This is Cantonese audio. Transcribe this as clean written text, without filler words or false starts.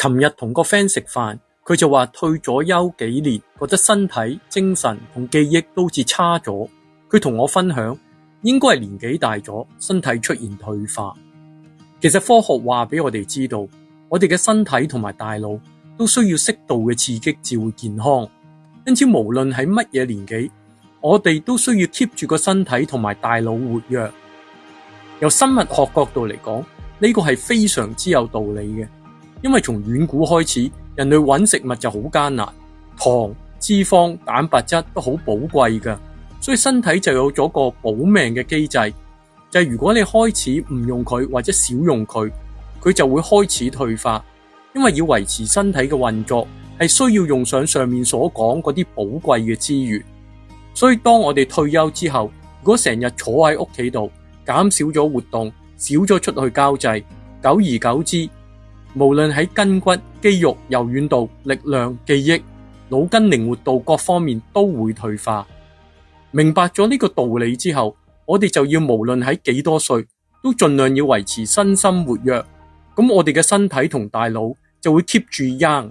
琴日同個 friend 食飯，佢就話退咗休幾年，覺得身體、精神同記憶都好似差咗。佢同我分享，應該係年紀大咗，身體出現退化。其實科學話俾我哋知道，我哋嘅身體同埋大腦都需要適度嘅刺激至會健康。因此無論喺乜嘢年紀，我哋都需要 keep 住個身體同埋大腦活躍。由生物學角度嚟講，呢個係非常之有道理嘅。因為從遠古開始，人類揾食物就好艱難，糖、脂肪、蛋白質都好寶貴㗎，所以身體就有咗個保命嘅機制，就係如果你開始唔用佢或者少用佢，佢就會開始退化。因為要維持身體嘅運作，係需要用上面所講嗰啲寶貴嘅資源。所以當我哋退休之後，如果成日坐喺屋企度，減少咗活動，少咗出去交際，久而久之，無論喺筋骨、肌肉、柔軟度、力量、記憶、腦筋靈活度各方面都會退化。明白咗呢個道理之後，我哋就要無論喺幾多歲，都盡量要維持身心活躍。咁我哋嘅身體同大腦就會 keep 住 young。